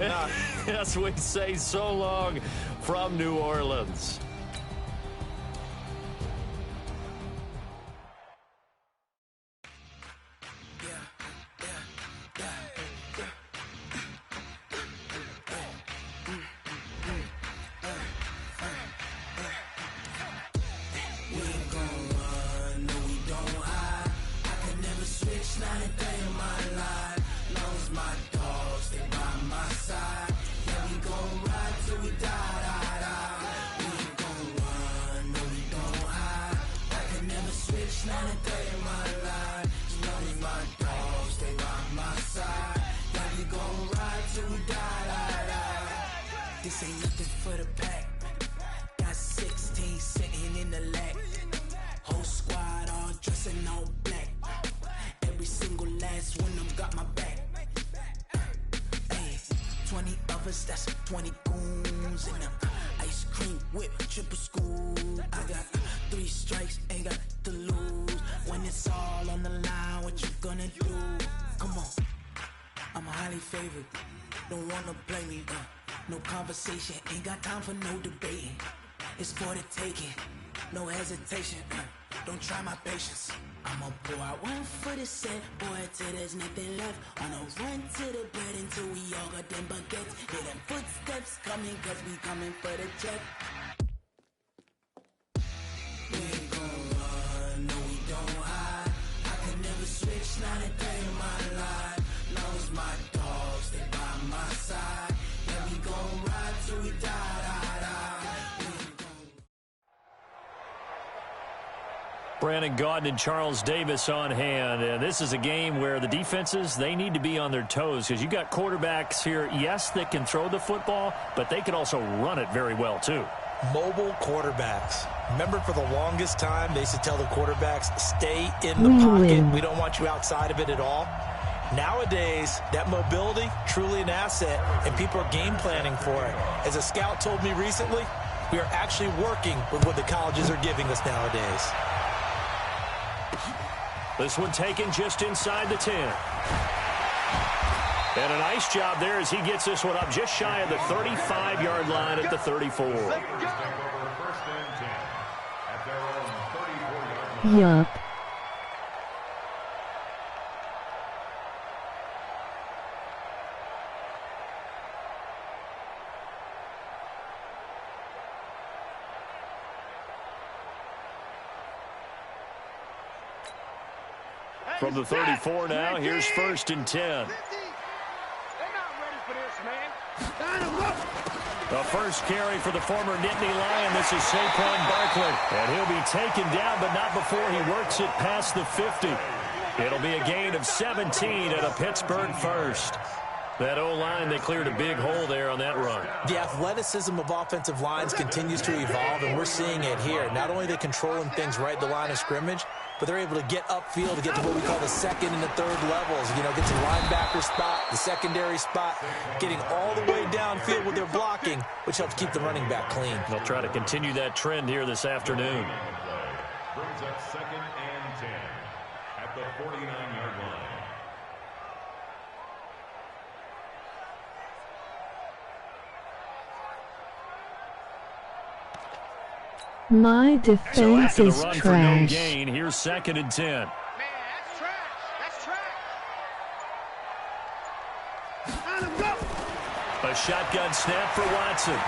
I'm not. Yes, we say so long from New Orleans. This ain't nothing for the pack. Got 16 sitting in the lap. Whole squad all dressing all black. Every single last one of them got my back. Hey, 20 of us, that's 20 goons in them. Ice cream whip, triple school. I got 3 strikes, ain't got to lose. When it's all on the line, what you gonna do? Come on, I'm highly favored. Don't wanna play me, no conversation, ain't got time for no debating. It's for the taking, no hesitation, don't try my patience. I'ma pour out one for the set, boy, till there's nothing left. On a run to the bread until we all got them baguettes. Hear them footsteps coming, cause we coming for the check. We ain't gon' run, no we don't hide. I can never switch, not a day in my life. Long as my dogs, they by my side. Yeah, we gon' ride till we die. Brandon Gaudin and Charles Davis on hand. And this is a game where the defenses, they need to be on their toes because you got quarterbacks here, yes, that can throw the football, but they can also run it very well, too. Mobile quarterbacks. Remember, for the longest time, they used to tell the quarterbacks, stay in the pocket. We don't want you outside of it at all. Nowadays, that mobility, truly an asset, and people are game planning for it. As a scout told me recently, we are actually working with what the colleges are giving us nowadays. This one taken just inside the 10. And a nice job there as he gets this one up just shy of the 35-yard line at the 34. Yup. From the 34 now, here's 1st and 10. They're not ready for this, man. The first carry for the former Nittany Lion. This is Saquon Barkley. And he'll be taken down, but not before he works it past the 50. It'll be a gain of 17 at a Pittsburgh first. That O-line, they cleared a big hole there on that run. The athleticism of offensive lines continues to evolve, and we're seeing it here. Not only are they controlling things right at the line of scrimmage, but they're able to get upfield to get to what we call the second and the third levels. You know, get to the linebacker spot, the secondary spot, getting all the way downfield with their blocking, which helps keep the running back clean. They'll try to continue that trend here this afternoon. Brings up 2nd and 10 at the 49-yard line. My defense so is run trash. For no gain, here's 2nd and 10. Man, that's trash. That's trash. Let him go. A shotgun snap for Watson.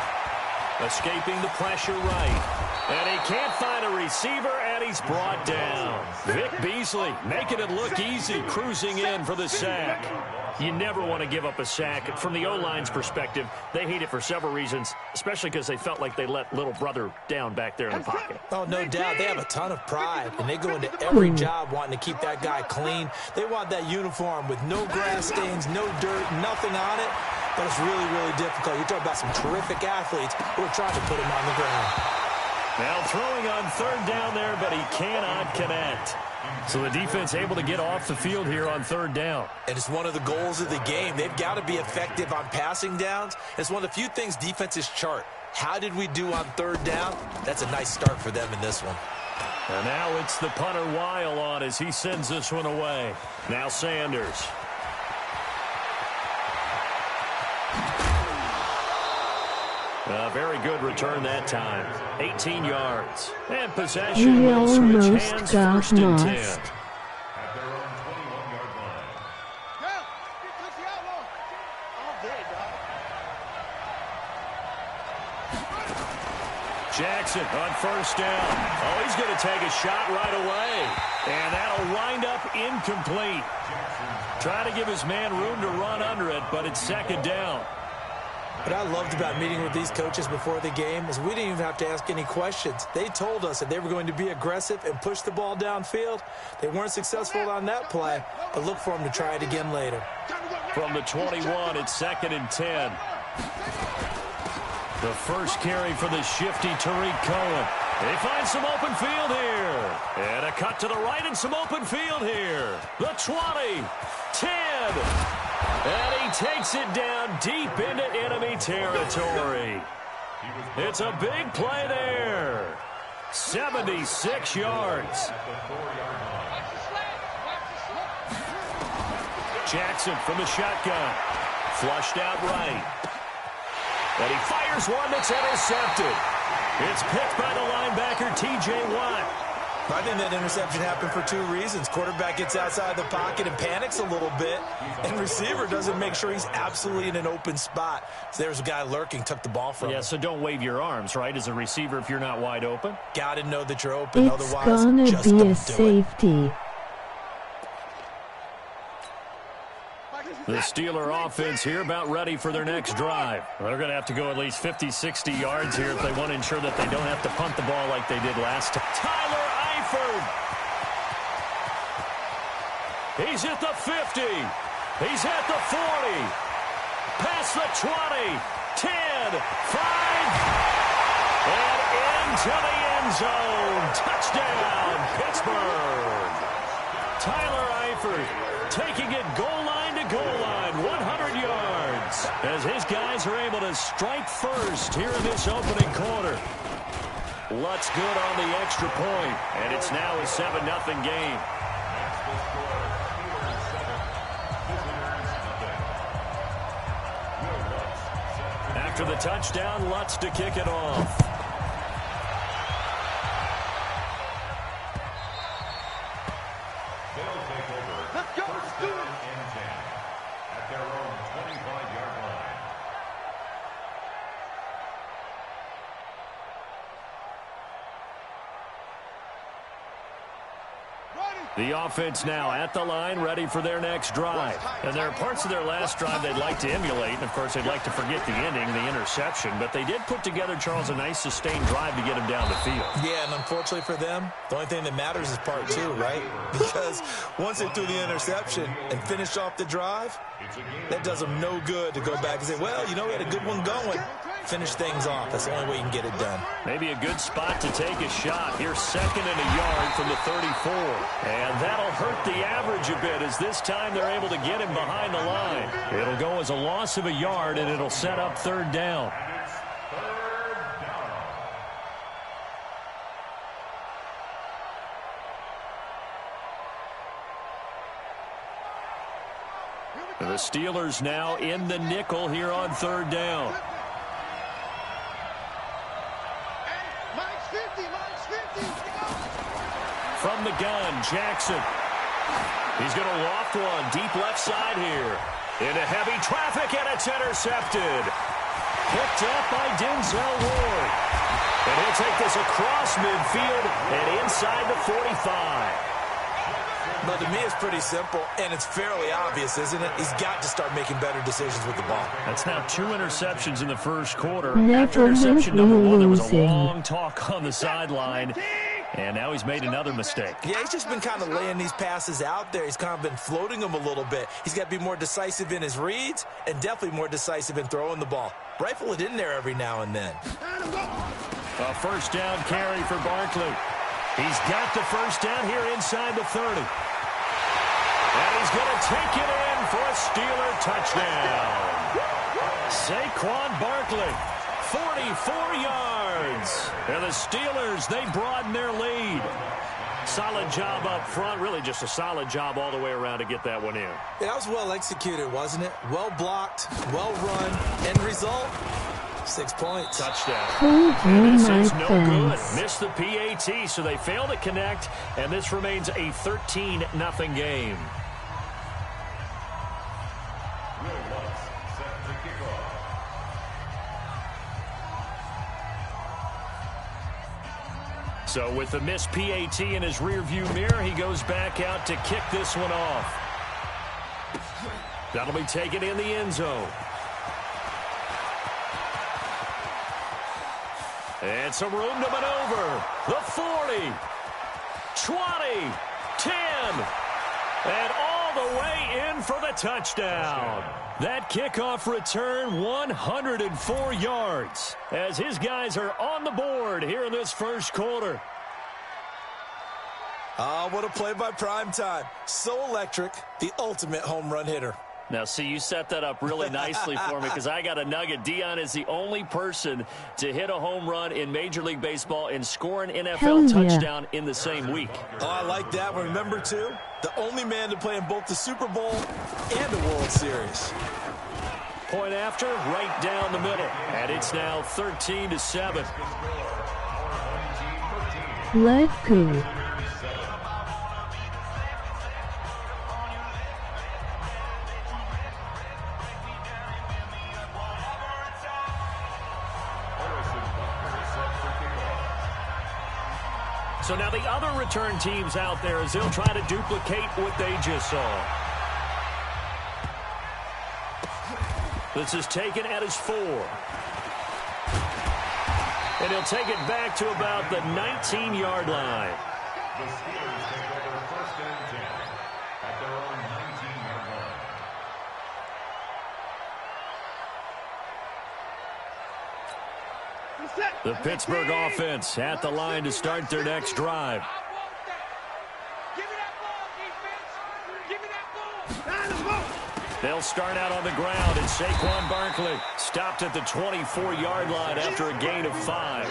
Escaping the pressure right. And he can't find a receiver, and he's brought down. Vic Beasley making it look easy, cruising in for the sack. You never want to give up a sack. From the O-line's perspective, they hate it for several reasons, especially because they felt like they let little brother down back there in the pocket. Oh, no doubt. They have a ton of pride, and they go into every job wanting to keep that guy clean. They want that uniform with no grass stains, no dirt, nothing on it. But it's really, really difficult. You're talking about some terrific athletes who are trying to put him on the ground. Now throwing on 3rd down there, but he cannot connect. So the defense able to get off the field here on 3rd down. And it's one of the goals of the game. They've got to be effective on passing downs. It's one of the few things defenses chart. How did we do on 3rd down? That's a nice start for them in this one. And now it's the punter Weil on as he sends this one away. Now Sanders. A very good return that time. 18 yards. And possession will switch almost hands got first and 10. lost. At their own 21-yard line. Jackson on first down. Oh, he's going to take a shot right away. And that'll wind up incomplete. Trying to give his man room to run under it, but it's second down. What I loved about meeting with these coaches before the game is we didn't even have to ask any questions. They told us that they were going to be aggressive and push the ball downfield. They weren't successful on that play, but look for them to try it again later. From the 21, it's second and 10. The first carry for the shifty Tariq Cohen. They find some open field here. And a cut to the right and some open field here. The 20, 10. And he takes it down deep into enemy territory. It's a big play there. 76 yards. Jackson from the shotgun. Flushed out right. And he fires one that's intercepted. It's picked by the linebacker, T.J. Watt. I think that interception happened for two reasons. Quarterback gets outside the pocket and panics a little bit, and receiver doesn't make sure he's absolutely in an open spot. So there's a guy lurking, took the ball from him. Yeah, so don't wave your arms, right, as a receiver if you're not wide open? Got to know that you're open, It's otherwise gonna just be don't a do it. safety. The Steeler offense here about ready for their next drive. They're going to have to go at least 50, 60 yards here if they want to ensure that they don't have to punt the ball like they did last time. Tyler Eifert. He's at the 50. He's at the 40. Past the 20. 10. 5. And into the end zone. Touchdown, Pittsburgh. Tyler Eifert taking it goal line to goal line, 100 yards, as his guys are able to strike first here in this opening quarter. Lutz good on the extra point, and it's now a 7-0 game. After the touchdown, Lutz to kick it off. The offense now at the line, ready for their next drive. And there are parts of their last drive they'd like to emulate. And, of course, they'd like to forget the ending, the interception. But they did put together, Charles, a nice sustained drive to get him down the field. Yeah, and unfortunately for them, the only thing that matters is part two, right? Because once they threw the interception and finished off the drive, that does them no good to go back and say, well, you know, we had a good one going. Finish things off. That's the only way you can get it done. Maybe a good spot to take a shot. Here's second and a yard from the 34. And that'll hurt the average a bit as this time they're able to get him behind the line. It'll go as a loss of a yard, and it'll set up third down. The Steelers now in the nickel here on third down. From the gun, Jackson. He's going to loft one deep left side here. Into heavy traffic, and it's intercepted. Picked up by Denzel Ward. And he'll take this across midfield and inside the 45. But to me, it's pretty simple, and it's fairly obvious, isn't it? He's got to start making better decisions with the ball. That's now 2 interceptions in the first quarter. Never After interception number 1, there was a losing. long talk on the sideline. And now he's made another mistake. Yeah, he's just been kind of laying these passes out there. He's kind of been floating them a little bit. He's got to be more decisive in his reads and definitely more decisive in throwing the ball. Rifle it in there every now and then. A first down carry for Barkley. He's got the first down here inside the 30. And he's going to take it in for a Steeler touchdown. Saquon Barkley, 44 yards. And the Steelers, they broaden their lead. Solid job up front. Really just a solid job all the way around to get that one in. Yeah, that was well executed, wasn't it? Well blocked, well run. End result, 6 points. Touchdown. Told you And this my is no good. friends. Missed the PAT, so they fail to connect, and this remains a 13-0 game. So with the missed PAT in his rearview mirror, he goes back out to kick this one off. That'll be taken in the end zone. And some room to maneuver. The 40, 20, 10, and all the way in for the touchdown. That kickoff return, 104 yards, as his guys are on the board here in this first quarter. What a play by Primetime. So electric, the ultimate home run hitter. Now, see, you set that up really nicely for me because I got a nugget. Dion is the only person to hit a home run in Major League Baseball and score an NFL touchdown in the same week. Oh, I like that one. Remember, too, the only man to play in both the Super Bowl and the World Series. Point after, right down the middle. And it's now 13-7. Let's go. So now the other return teams out there as they'll try to duplicate what they just saw. This is taken at his 4. And he'll take it back to about the 19-yard line. The Steelers take over 1st and 10 at their own 19-yard line. The Pittsburgh offense at the line to start their next drive. They'll start out on the ground, and Saquon Barkley stopped at the 24-yard line after a gain of 5.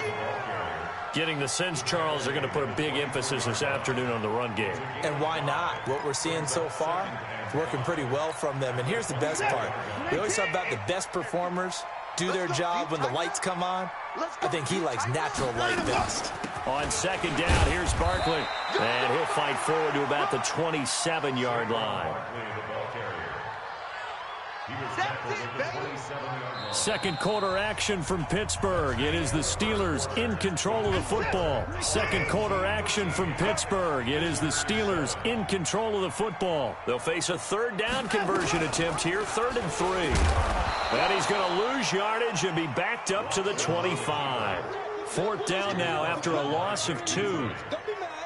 Getting the sense, Charles, they're going to put a big emphasis this afternoon on the run game. And why not? What we're seeing so far is working pretty well from them. And here's the best part. We always talk about the best performers do their job when the lights come on. I think he likes natural light best. On second down, here's Barkley. And he'll fight forward to about the 27-yard line. Second quarter action from Pittsburgh. It is the Steelers in control of the football. Second quarter action from Pittsburgh. It is the Steelers in control of the football. They'll face a third down conversion attempt here, 3rd and 3. And he's going to lose yardage and be backed up to the 25. 4th down now after a loss of 2.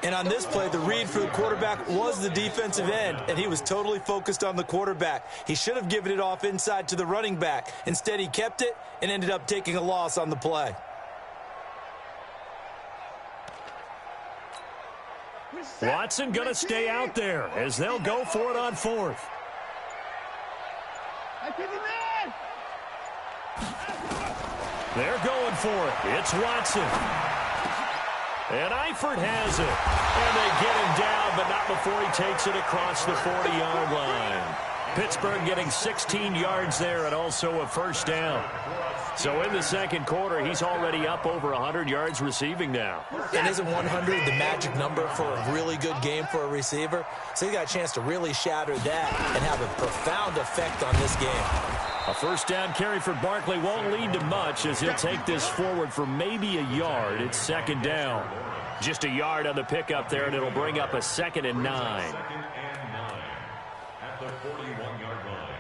And on this play, the read for the quarterback was the defensive end, and he was totally focused on the quarterback. He should have given it off inside to the running back. Instead, he kept it and ended up taking a loss on the play. Watson going to stay out there as they'll go for it on 4th. They're going for it. It's Watson. And Eifert has it. And they get him down, but not before he takes it across the 40-yard line. Pittsburgh getting 16 yards there and also a 1st down. So in the second quarter, he's already up over 100 yards receiving now. And isn't 100 the magic number for a really good game for a receiver? So he got a chance to really shatter that and have a profound effect on this game. A 1st down carry for Barkley won't lead to much as he'll take this forward for maybe a yard. It's 2nd down. Just a yard on the pickup there, and it'll bring up a 2nd and 9. 2nd and 9 at the 41-yard line.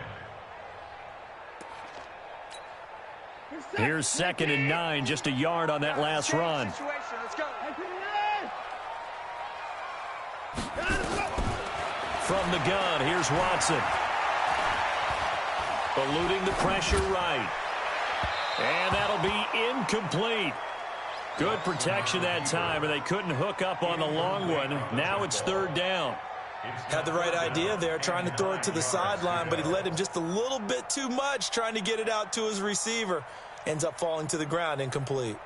Here's 2nd and 9, just a yard on that last run. From the gun, here's Watson. Eluding the pressure right. And that'll be incomplete. Good protection that time, and they couldn't hook up on the long one. Now it's 3rd down. Had the right idea there, trying to throw it to the sideline, but he led him just a little bit too much, trying to get it out to his receiver. Ends up falling to the ground, incomplete.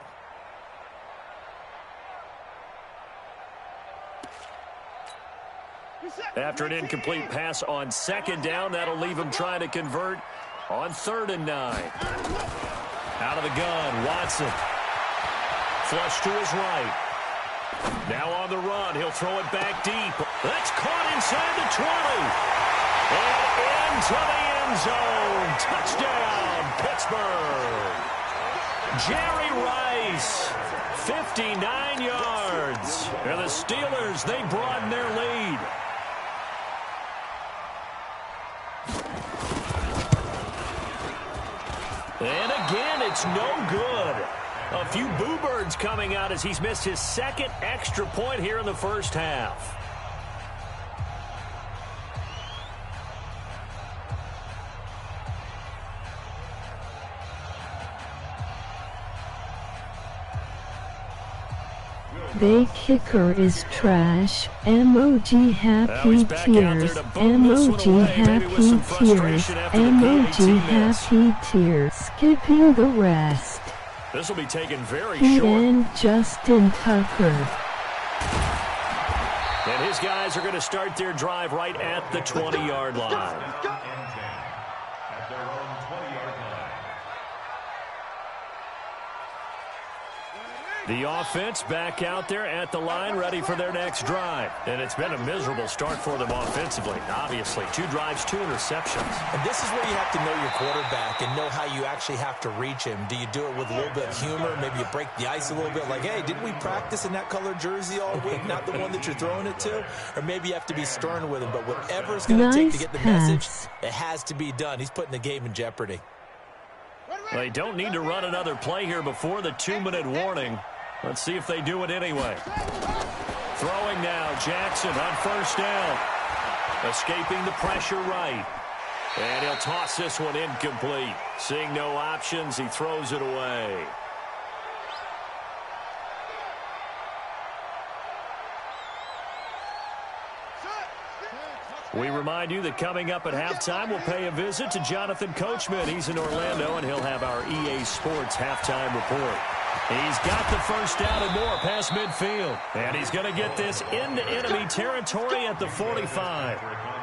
After an incomplete pass on 2nd down, that'll leave him trying to convert on 3rd and 9. Out of the gun, Watson. Flush to his right. Now on the run, he'll throw it back deep. That's caught inside the 20. And into the end zone. Touchdown, Pittsburgh. Jerry Rice, 59 yards. And the Steelers, they broaden their lead. And again, it's no good. A few boo birds coming out as he's missed his second extra point here in the first half. They kicker is trash. Emoji happy tears. Emoji happy tears. Emoji happy tears. Skipping the rest. This will be taken very He short. and Justin Tucker. And his guys are going to start their drive right at the 20-yard line. At their own 20-yard line. The offense back out there at the line, ready for their next drive. And it's been a miserable start for them offensively. Obviously, 2 drives, 2 interceptions. And this is where you have to know your quarterback and know how you actually have to reach him. Do you do it with a little bit of humor? Maybe you break the ice a little bit like, hey, didn't we practice in that colored jersey all week? Not the one that you're throwing it to? Or maybe you have to be stern with him. But whatever it's going to take to get the message, it has to be done. He's putting the game in jeopardy. They don't need to run another play here before the 2-minute warning. Let's see if they do it anyway. Throwing now, Jackson on first down. Escaping the pressure right. And he'll toss this one incomplete. Seeing no options, he throws it away. We remind you that coming up at halftime, we'll pay a visit to Jonathan Coachman. He's in Orlando, and he'll have our EA Sports halftime report. He's got the first down and more past midfield. And he's going to get this into enemy territory at the 45.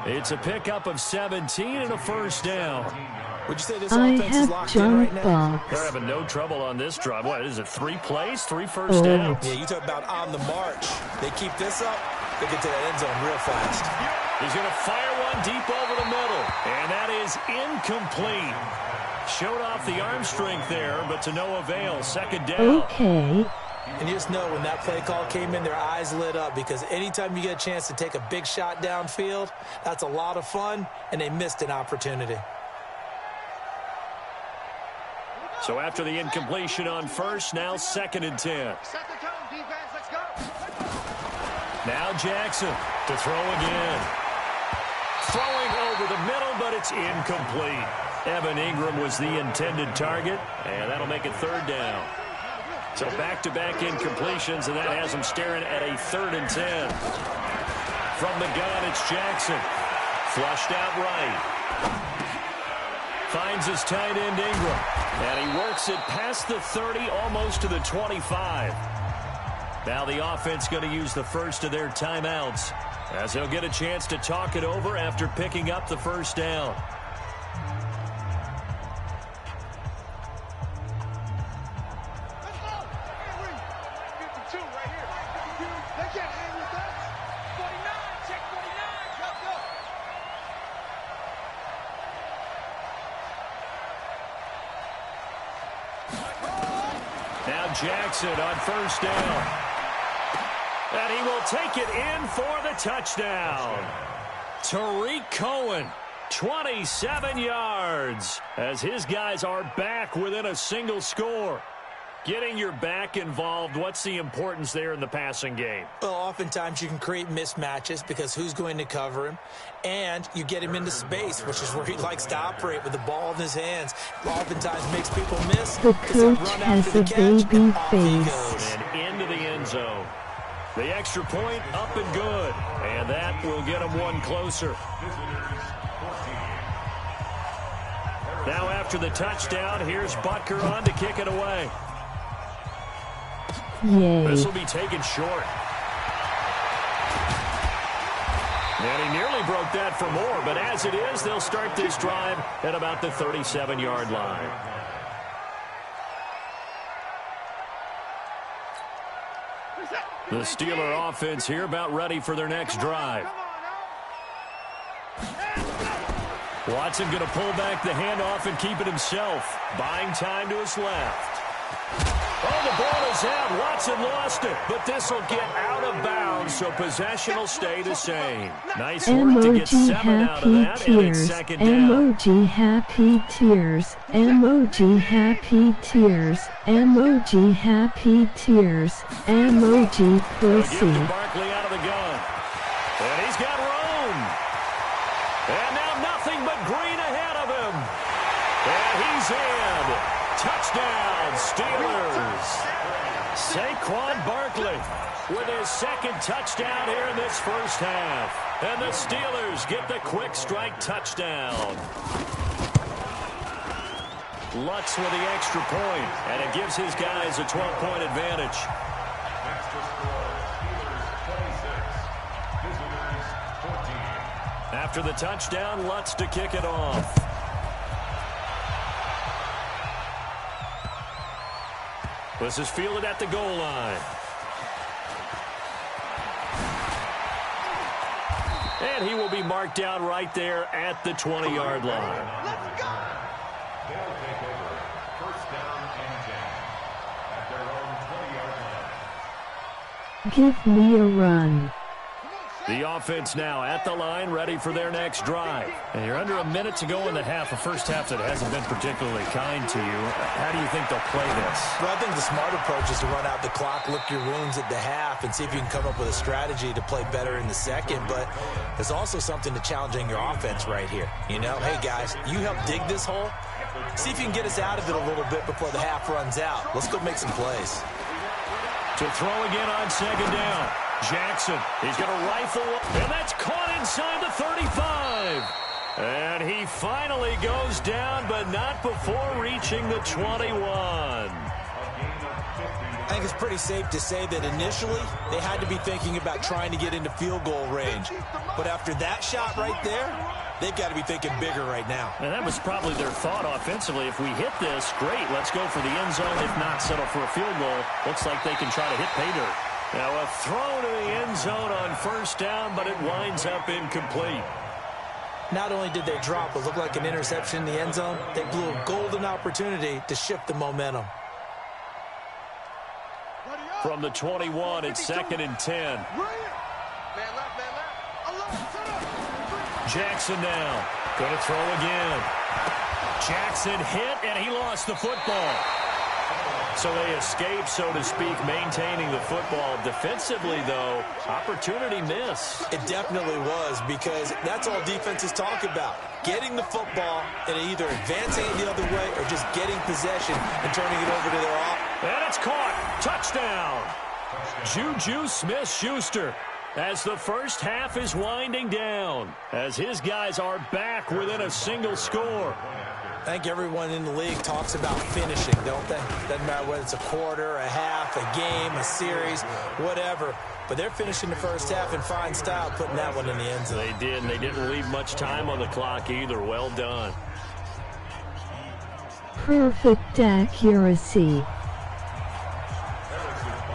It's a pickup of 17 and a first down. Would you say this offense is locked in right now? They're having no trouble on this drive. What is it, 3 plays, 3 first downs? Yeah, you talk about on the march. They keep this up, they get to that end zone real fast. He's going to fire one deep over the middle. And that is incomplete. Showed off the arm strength there, but to no avail. Second down. Okay. And you just know when that play call came in, their eyes lit up because anytime you get a chance to take a big shot downfield, that's a lot of fun, and they missed an opportunity. So after the incompletion on first, now 2nd and 10. Set the tone, defense. Let's go. Now Jackson to throw again. Throwing over the middle, but it's incomplete. Evan Ingram was the intended target, and that'll make it 3rd down. So back-to-back incompletions, and that has them staring at a 3rd and 10. From the gun, it's Jackson. Flushed out right. Finds his tight end Ingram. And he works it past the 30, almost to the 25. Now the offense going to use the first of their timeouts, as they'll get a chance to talk it over after picking up the first down. Now Jackson on first down. And he will take it in for the touchdown. Tariq Cohen, 27 yards, as his guys are back within a single score. Getting your back involved, what's the importance there in the passing game? Well, oftentimes you can create mismatches because who's going to cover him? And you get him into space, which is where he likes to operate with the ball in his hands. Oftentimes makes people miss. The coach has a baby face. And into the end zone. The extra point up and good. And that will get him one closer. Now after the touchdown, here's Butker on to kick it away. Yay. This will be taken short. And he nearly broke that for more, but as it is, they'll start this drive at about the 37-yard line. The Steeler offense here about ready for their next drive. Watson going to pull back the handoff and keep it himself. Buying time to his left. Oh, the ball is out. Watson lost it, but this will get out of bounds, so possession will stay the same. Nice work to get 7 out of that, and it's second down. Emoji happy tears. Emoji happy tears. Emoji happy tears. Emoji pussy. Give to Barkley out of the gun. And he's got room. And now nothing but green ahead of him. And he's in. Touchdown, Steelers. Saquon Barkley with his second touchdown here in this first half. And the Steelers get the quick strike touchdown. Lutz with the extra point, and it gives his guys a 12-point advantage. Extra score, Steelers 26, visitors 14. After the touchdown, Lutz to kick it off. This is fielded at the goal line. And he will be marked down right there at the 20-yard line. Let's go! They'll take over. First down and 10 at their own 20-yard line. Give me a run. The offense now at the line, ready for their next drive. And you're under a minute to go in the half, a first half that hasn't been particularly kind to you. How do you think they'll play this? Well, I think the smart approach is to run out the clock, lick your wounds at the half, and see if you can come up with a strategy to play better in the second. But there's also something to challenging your offense right here. You know, hey, guys, you help dig this hole. See if you can get us out of it a little bit before the half runs out. Let's go make some plays. To throw again on second down. Jackson, he's going to rifle, and that's caught inside the 35. And he finally goes down, but not before reaching the 21. I think it's pretty safe to say that initially they had to be thinking about trying to get into field goal range. But after that shot right there, they've got to be thinking bigger right now. And that was probably their thought offensively. If we hit this, great, let's go for the end zone. If not, settle for a field goal. Looks like they can try to hit pay dirt. Now a throw to the end zone on first down, but it winds up incomplete. Not only did they drop what looked like an interception in the end zone, they blew a golden opportunity to shift the momentum. From the 21, it's second and 10. Jackson now. Going to throw again. Jackson hit, and he lost the football. So they escape, so to speak, maintaining the football. Defensively, though, opportunity miss. It definitely was, because that's all defenses talk about. Getting the football and either advancing it the other way or just getting possession and turning it over to their offense. And it's caught. Touchdown. Juju Smith-Schuster. As the first half is winding down, as his guys are back within a single score. I think everyone in the league talks about finishing, don't they? Doesn't matter whether it's a quarter, a half, a game, a series, whatever. But they're finishing the first half in fine style, putting that one in the end zone. They did, and they didn't leave much time on the clock either. Well done. Perfect accuracy.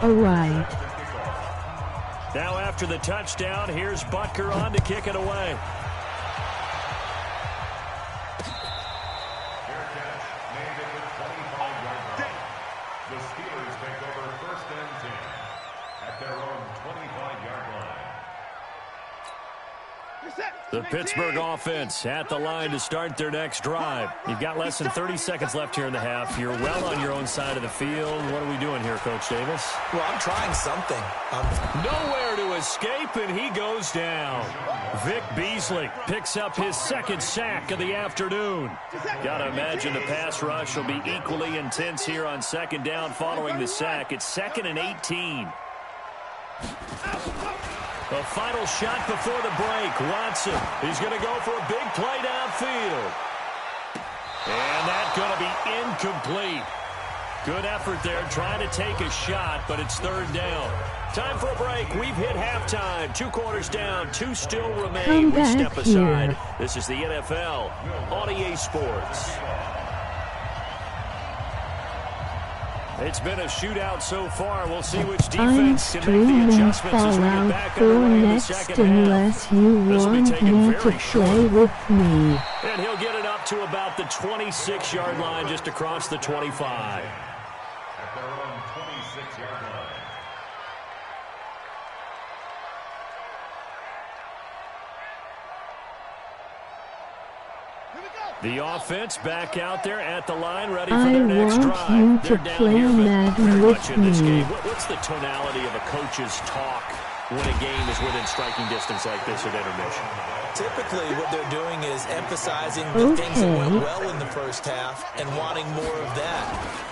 All right. Now after the touchdown, here's Butker on to kick it away. The Steelers take over first and 10 at their own 25-yard line. The Pittsburgh offense at the line to start their next drive. You've got less than 30 seconds left here in the half. You're well on your own side of the field. What are we doing here, Coach Davis? Well, I'm trying something. Nowhere to escape, and he goes down. Vic Beasley picks up his second sack of the afternoon. Got to imagine the pass rush will be equally intense here on second down following the sack. It's second and 18. The final shot before the break. Watson, he's going to go for a big play downfield. And that's going to be incomplete. Good effort there trying to take a shot, but it's third down. Time for a break. We've hit halftime. 2 quarters down. 2 still remain. We step aside. This is the NFL on EA Sports. It's been a shootout so far. We'll see which I'm defense can make the streaming adjustments as we get Fallout back 4 underway in the next second half. unless you This will be want taken me to very short. play with me. And he'll get it up to about the 26-yard line, just across the 25. At their own 26-yard line. The offense back out there at the line, ready for I their next want drive. you They're to down play here, but Madden very with much in this me. game. What's the tonality of a coach's talk when a game is within striking distance like this at intermission? Typically, what they're doing is emphasizing the things that went well in the first half and wanting more of that.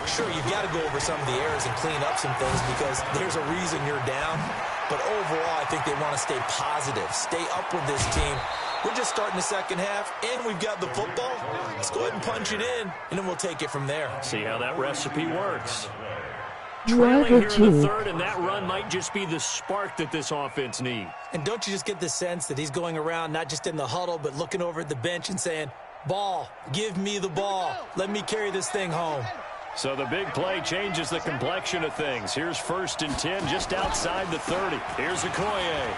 Sure, you've got to go over some of the errors and clean up some things because there's a reason you're down. But overall, I think they want to stay positive, stay up with this team. We're just starting the second half, and we've got the football. Let's go ahead and punch it in, and then we'll take it from there. See how that recipe works. Driver Trailing here in the 2. third, and that run might just be the spark that this offense needs. And don't you just get the sense that he's going around not just in the huddle, but looking over at the bench and saying, ball, give me the ball. Let me carry this thing home. So the big play changes the complexion of things. Here's 1st and 10 just outside the 30. Here's Okoye.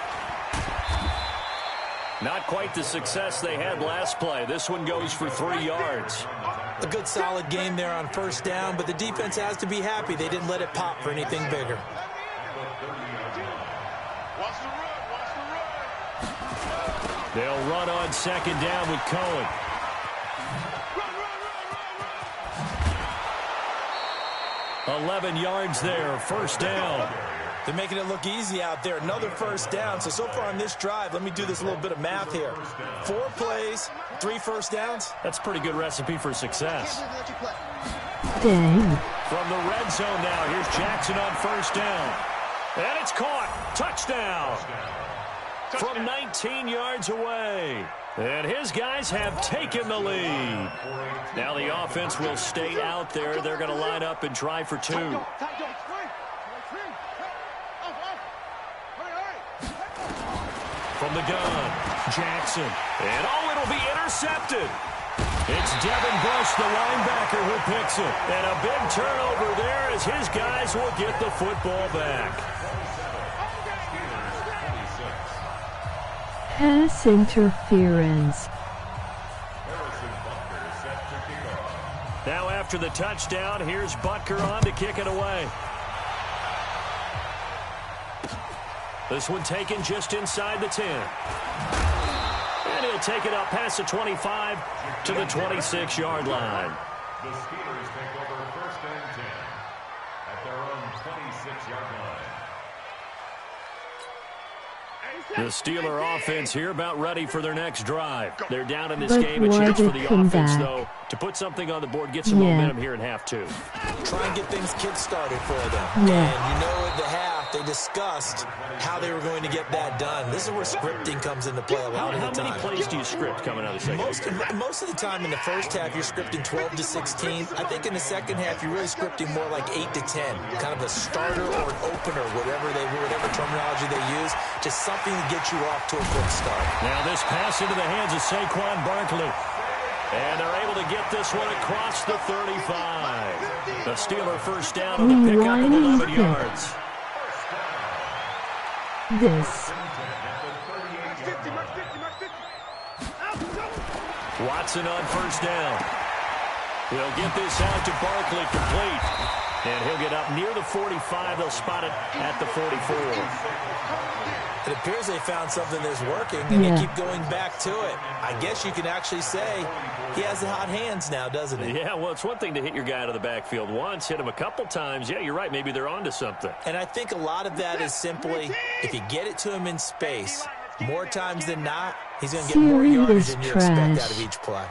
Not quite the success they had last play. This one goes for 3 yards. A good solid game there on first down, but the defense has to be happy they didn't let it pop for anything bigger. They'll run on 2nd down with Cohen. Run. 11 yards there, 1st down. They're making it look easy out there. Another 1st down. So far on this drive, let me do this little bit of math here. 4 plays, 3 1st downs. That's a pretty good recipe for success. Dang. From the red zone now, here's Jackson on 1st down. And it's caught. Touchdown. From 19 yards away. And his guys have taken the lead. Now the offense will stay out there. They're going to line up and try for 2. From the gun, Jackson. And it'll be intercepted. It's Devin Bush, the linebacker, who picks it. And a big turnover there as his guys will get the football back. Pass interference. Now after the touchdown, here's Butker on to kick it away. This one taken just inside the 10. And he'll take it up past the 25 to the 26-yard line. The Steelers take over 1st and 10 at their own 26-yard line. The Steeler offense here about ready for their next drive. They're down in this But game. A why chance for they the come offense, back? though, to put something on the board, get some momentum here in half 2. Try and get things kick-started for them. Yeah. And you know at the half, they discussed how they were going to get that done. This is where scripting comes into play a lot of the How many time. plays do you script coming out of the second? Most of the time in the first half, you're scripting 12 to 16. I think in the second half, you're really scripting more like 8 to 10. Kind of a starter or an opener, whatever terminology they use. Just something to get you off to a quick start. Now this pass into the hands of Saquon Barkley. And they're able to get this one across the 35. The Steeler 1st down on the pickup of 11 yards. This. Watson on 1st down. He'll get this out to Barkley, complete. And he'll get up near the 45. They'll spot it at the 44. It appears they found something that's working, and they keep going back to it. I guess you can actually say he has the hot hands now, doesn't he? Yeah, well, it's one thing to hit your guy out of the backfield once, hit him a couple times. Yeah, you're right. Maybe they're onto something. And I think a lot of that is simply if you get it to him in space, more times than not, he's going to get more yardage than you expect out of each play.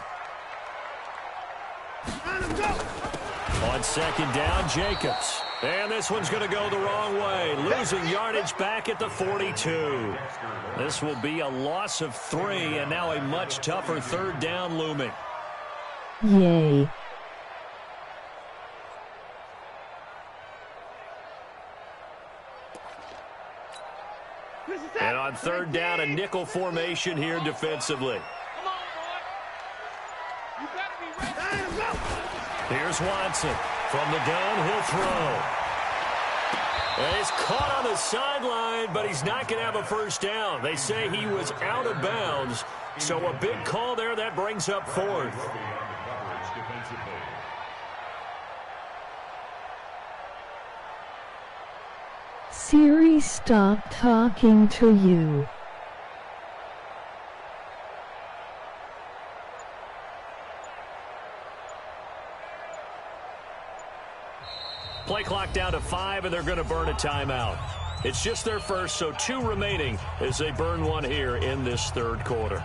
On 2nd down, Jacobs. And this one's going to go the wrong way. Losing yardage back at the 42. This will be a loss of 3, and now a much tougher 3rd down looming. Yay. And on 3rd down, a nickel formation here defensively. Come on, boy. You better be ready. Here's Watson. From the gun, he'll throw. And he's caught on the sideline, but he's not going to have a first down. They say he was out of bounds, so a big call there. That brings up fourth. Siri, stop talking to you. Play clock down to 5, and they're going to burn a timeout. It's just their first, so 2 remaining as they burn one here in this third quarter.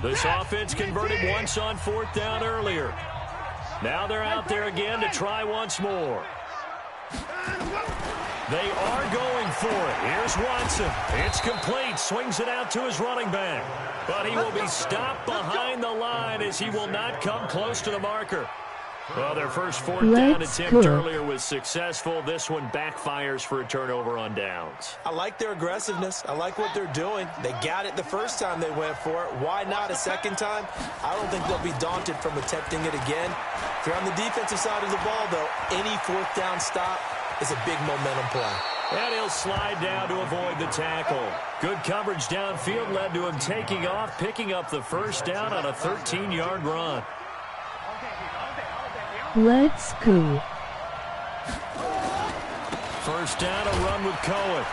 This offense converted once on 4th down earlier. Now they're out there again to try once more. They are going for it. Here's Watson. It's complete. Swings it out to his running back. But he will be stopped behind the line as he will not come close to the marker. Well, their first 4th down attempt earlier was successful. This one backfires for a turnover on downs. I like their aggressiveness. I like what they're doing. They got it the first time they went for it. Why not a second time? I don't think they'll be daunted from attempting it again. If they're on the defensive side of the ball, though, any 4th down stop is a big momentum play. And he'll slide down to avoid the tackle. Good coverage downfield led to him taking off, picking up the first down on a 13-yard run. Let's go. First down, a run with Cohen.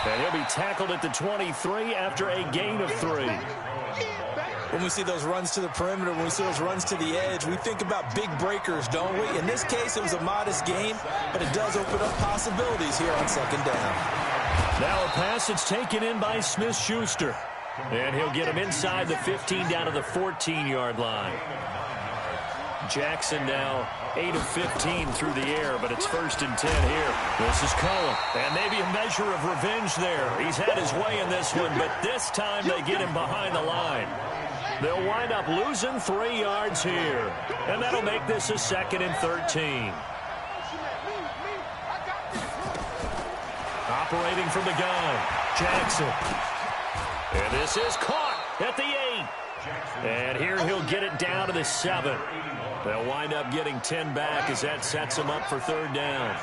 And he'll be tackled at the 23 after a gain of 3. When we see those runs to the perimeter, when we see those runs to the edge, we think about big breakers, don't we? In this case, it was a modest gain, but it does open up possibilities here on second down. Now a pass that's taken in by Smith-Schuster. And he'll get him inside the 15 down to the 14-yard line. Jackson now 8 of 15 through the air, but it's 1st and 10 here. This is Cohen, and maybe a measure of revenge there. He's had his way in this one, but this time they get him behind the line. They'll wind up losing 3 yards here, and that'll make this a 2nd and 13. Operating from the gun, Jackson. And this is caught at the 8. And here he'll get it down to the 7. They'll wind up getting 10 back as that sets them up for 3rd down.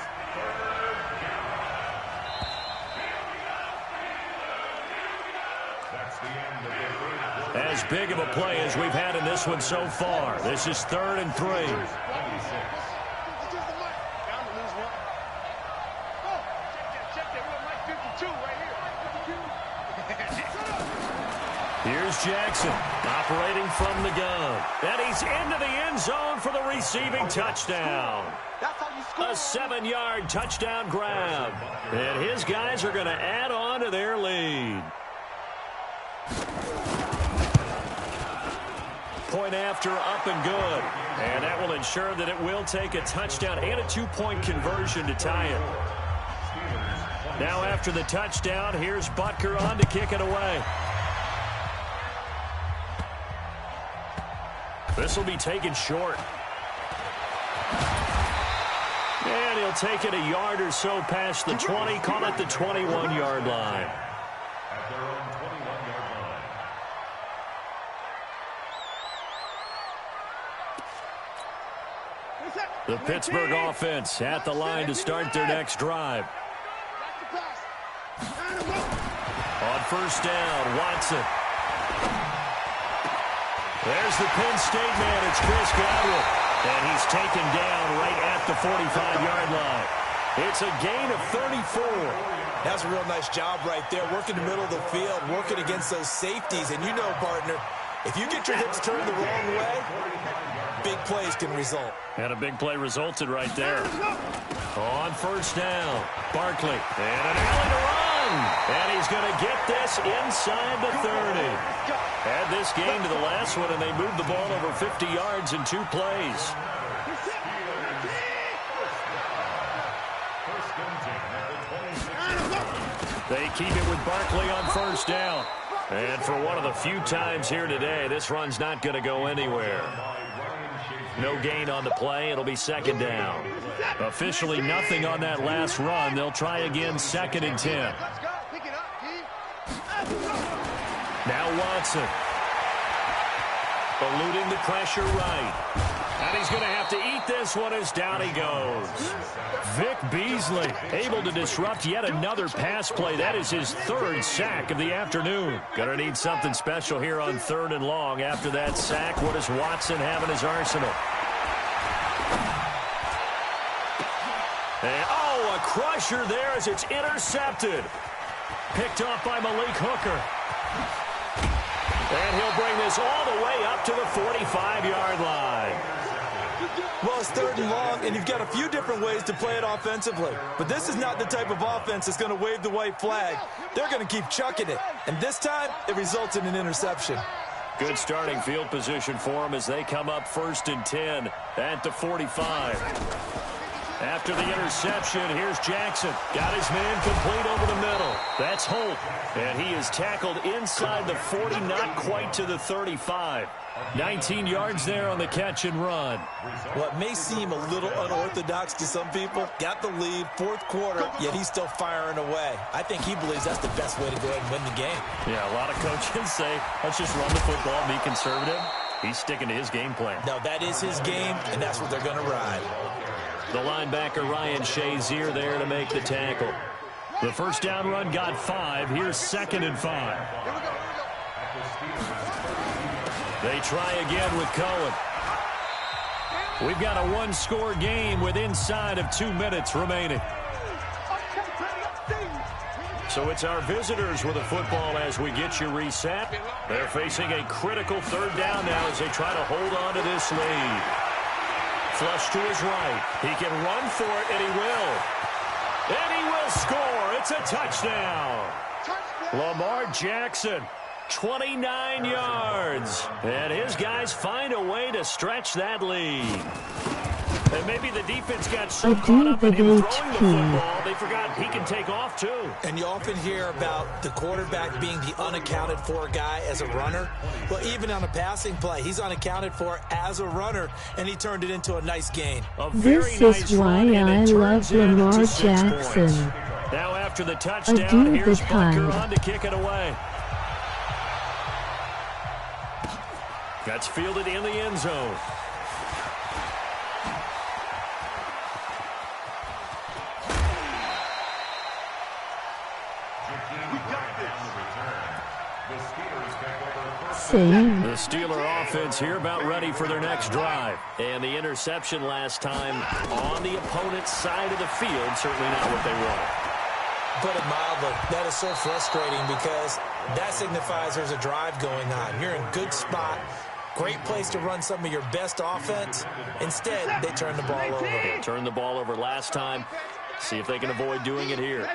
As big of a play as we've had in this one so far. This is 3rd and 3. Here's Jackson operating from the gun. And he's into the end zone for the receiving touchdown. A 7-yard touchdown grab. And his guys are going to add on to their lead. Point after, up and good. And that will ensure that it will take a touchdown and a 2-point conversion to tie it. Now after the touchdown, here's Butker on to kick it away. This will be taken short. And he'll take it a yard or so past the 20, call it the 21-yard line. The Pittsburgh offense at the line to start their next drive. On 1st down, Watson. There's the Penn State man. It's Chris Godwin. And he's taken down right at the 45-yard line. It's a gain of 34. That's a real nice job right there, working the middle of the field, working against those safeties. And you know, partner, if you get your hips turned the wrong way, big plays can result. And a big play resulted right there. On 1st down, Barkley. And an alley to run. And he's going to get this inside the 30. Add this game to the last one, and they moved the ball over 50 yards in 2 plays. They keep it with Barkley on 1st down. And for one of the few times here today, this run's not going to go anywhere. No gain on the play. It'll be 2nd down. Officially nothing on that last run. They'll try again, 2nd and 10. Now Watson. Eluding the pressure right. And he's going to have to eat this one as down he goes. Vic Beasley able to disrupt yet another pass play. That is his third sack of the afternoon. Going to need something special here on 3rd and long. After that sack, what does Watson have in his arsenal? And, oh, a crusher there as it's intercepted. Picked off by Malik Hooker. And he'll bring this all the way up to the 45-yard line. Well, it's 3rd and long, and you've got a few different ways to play it offensively. But this is not the type of offense that's going to wave the white flag. They're going to keep chucking it. And this time, it results in an interception. Good starting field position for them as they come up 1st and 10 at the 45. After the interception, here's Jackson. Got his man complete over the middle. That's Holt. And he is tackled inside the 40, not quite to the 35. 19 yards there on the catch and run. What may seem a little unorthodox to some people, got the lead, 4th quarter, yet he's still firing away. I think he believes that's the best way to go ahead and win the game. Yeah, a lot of coaches say, let's just run the football and be conservative. He's sticking to his game plan. No, that is his game, and that's what they're going to ride. The linebacker Ryan Shazier there to make the tackle. The first down run got 5. Here's 2nd and 5. They try again with Cohen. We've got a 1-score game with inside of 2 minutes remaining. So it's our visitors with the football as we get you reset. They're facing a critical 3rd down now as they try to hold on to this lead. Flush to his right. He can run for it, and he will. And he will score. It's a touchdown. Lamar Jackson, 29 yards. And his guys find a way to stretch that lead. And maybe the defense got so caught up in him throwing the football, they forgot he can take off too. And you often hear about the quarterback being the unaccounted for guy as a runner. Well, even on a passing play, he's unaccounted for as a runner, and he turned it into a nice gain. This is why I love Lamar Jackson. Now after the touchdown, here's Butker on to kick it away. That's fielded in the end zone. The Steeler offense here about ready for their next drive. And the interception last time on the opponent's side of the field, certainly not what they wanted. Put it mildly, that is so frustrating because that signifies there's a drive going on. You're in good spot, great place to run some of your best offense. Instead, they turn the ball over. They turned the ball over last time. See if they can avoid doing it here.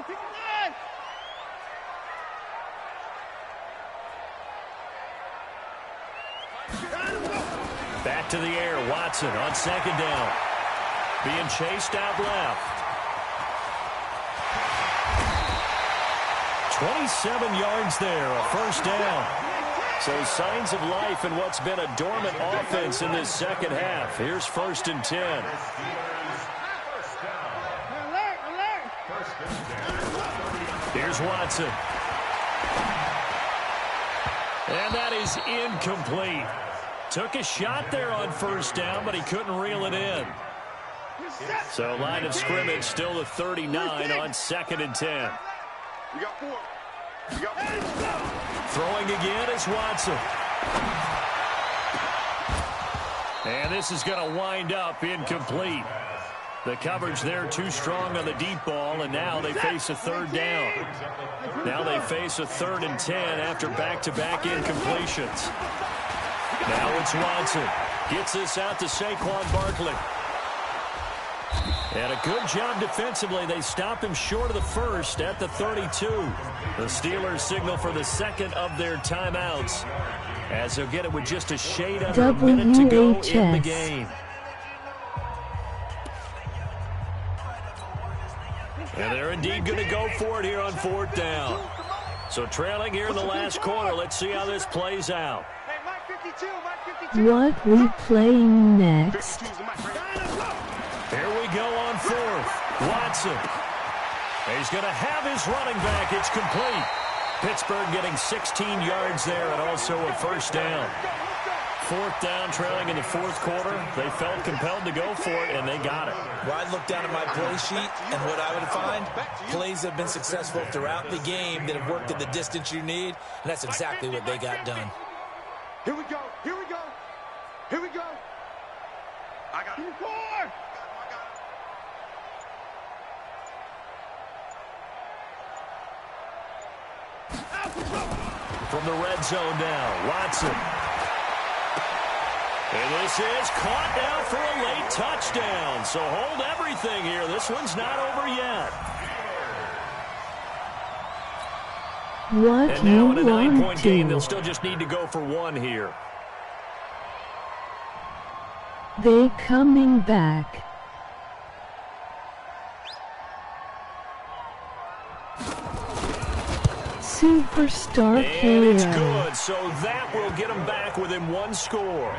Back to the air, Watson on 2nd down. Being chased out left. 27 yards there, a 1st down. So signs of life in what's been a dormant offense in this 2nd half. Here's 1st and 10. Here's Watson. And that is incomplete. Took a shot there on 1st down, but he couldn't reel it in. So line of scrimmage still the 39 on 2nd and 10. Throwing again is Watson. And this is going to wind up incomplete. The coverage there too strong on the deep ball, and now they face a 3rd down. Now they face a 3rd and 10 after back-to-back incompletions. Now it's Watson. Gets this out to Saquon Barkley. And a good job defensively. They stop him short of the 1st at the 32. The Steelers signal for the 2nd of their timeouts, as they'll get it with just a shade under a minute to go in the game. And they're indeed going to go for it here on 4th down. So trailing here in the last quarter. Let's see how this plays out. What we playing next? Here we go on 4th. Watson. He's going to have his running back. It's complete. Pittsburgh getting 16 yards there and also a 1st down. Fourth down, trailing in the fourth quarter. They felt compelled to go for it, and they got it. Well, I'd look down at my play sheet, and what I would find, plays have been successful throughout the game that have worked in the distance you need, and that's exactly what they got done. Here we go. Here we go. Here we go. I got it. From the red zone now, Watson. And this is caught now for a late touchdown. So hold everything here. This one's not over yet. What And now in a you 9-point want game, to? they'll still just need to go for one here. They coming back. Superstar And it's KO. good, so that will get them back within one score.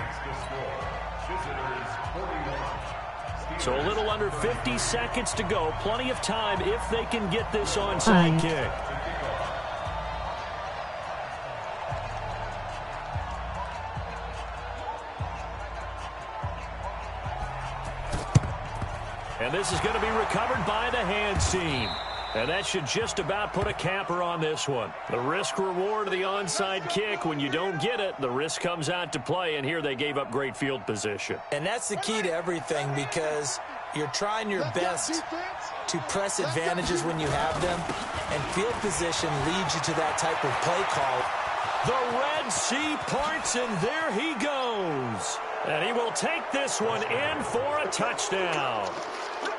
So a little under 50 seconds to go. Plenty of time if they can get this onside kick. And this is going to be recovered by the hands team. And that should just about put a capper on this one. The risk-reward of the onside kick, when you don't get it, the risk comes out to play, and here they gave up great field position. And that's the key to everything, because you're trying your best to press advantages when you have them, and field position leads you to that type of play call. The Red Sea parts, and there he goes. And he will take this one in for a touchdown.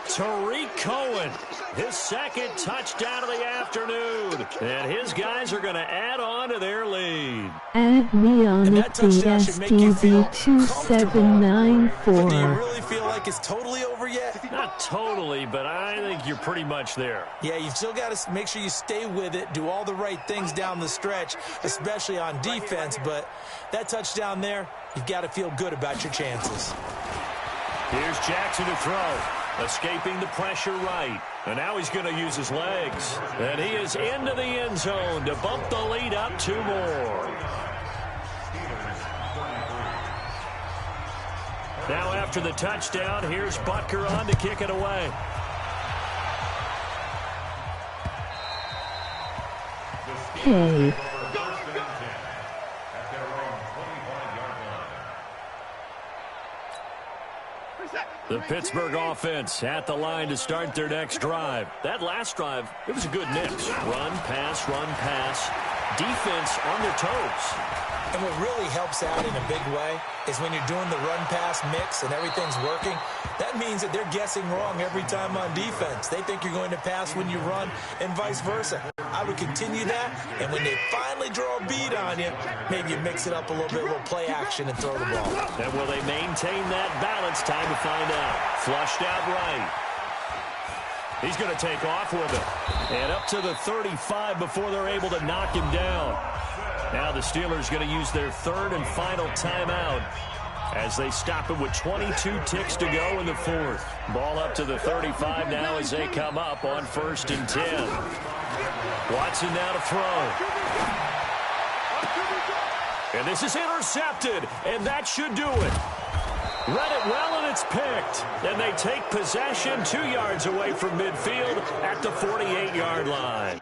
Tariq Cohen, his second touchdown of the afternoon. And his guys are going to add on to their lead. Add me on And it, that touchdown should make you feel comfortable. But do you 2794. really feel like it's totally over yet? Not totally, but I think you're pretty much there. Yeah, you've still got to make sure you stay with it, do all the right things down the stretch, especially on defense. But that touchdown there, you've got to feel good about your chances. Here's Jackson to throw. Escaping the pressure right. And now he's going to use his legs. And he is into the end zone to bump the lead up 2 more. Now after the touchdown, here's Butker on to kick it away. Hey. The Pittsburgh offense at the line to start their next drive. That last drive, it was a good mix. Run, pass, defense on their toes. And what really helps out in a big way is when you're doing the run-pass mix and everything's working, that means that they're guessing wrong every time on defense. They think you're going to pass when you run and vice versa. I would continue that, and when they finally draw a beat on you, maybe you mix it up a little bit, a little play action and throw the ball. And will they maintain that balance? Time to find out. Flushed out right. He's going to take off with it. And up to the 35 before they're able to knock him down. Now the Steelers going to use their third and final timeout as they stop it with 22 ticks to go in the fourth. Ball up to the 35 now as they come up on 1st and 10. Watson now to throw. And this is intercepted, and that should do it. Read it well, and it's picked. And they take possession 2 yards away from midfield at the 48-yard line.